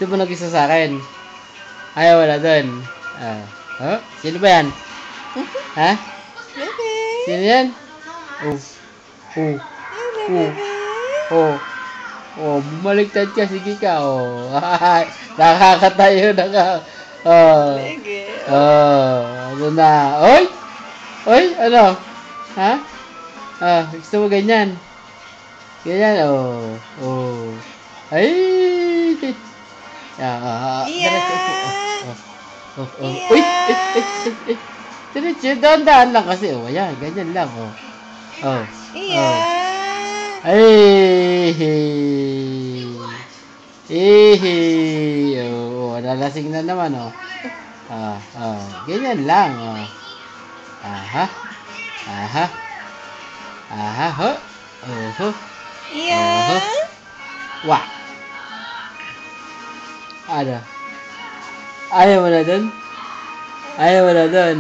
Gusto mo nag-isa sa akin? Ayaw, wala doon. Oh, sino ba yan? Ha? Bebe. Sino yan? Oh. Oh. Hello, Oh. bebe. Oh. Bumaliktad ka. Sige ka. Oh. Nakakatayo. Oh. Sige. Oh. Ano na? Oy! Oy! Ano? Ha? Gusto mo ganyan? Ganyan? Oh. Oh. Ay! Iya. Uy! Diretso, dahan-dahan lang kasi. Oh, ayan, ganyan lang. Oh. Oh. Iya. Ay! Oh, nalasing na naman, oh. Ganyan lang, oh. Aha. Aha. Aha, ho. Oh. Iya. Wah. Ano? Ayaw mo na dun? Ayaw mo na dun?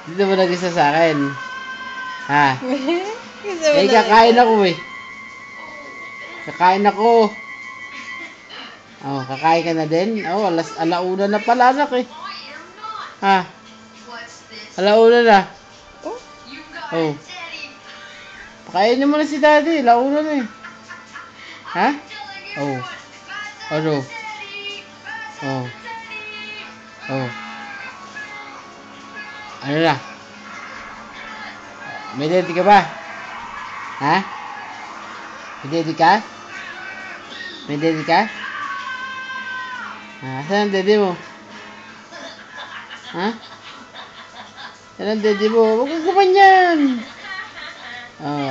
Dito mo nag-isa sa akin. Gusto mo na Kakain lang. ako eh. Kakain ako. Oh, kakain ka na din? Oh, alauna na pala anak eh. Alauna na. Oh. Pakainin mo na si daddy. Alauna na eh. Oh. Ano? Oh. Oh. Ano na? May daddy ka ba? May daddy ka? May daddy ka? Saan ang daddy mo? Saan ang daddy mo? Huwag kang kumanyan! Oh,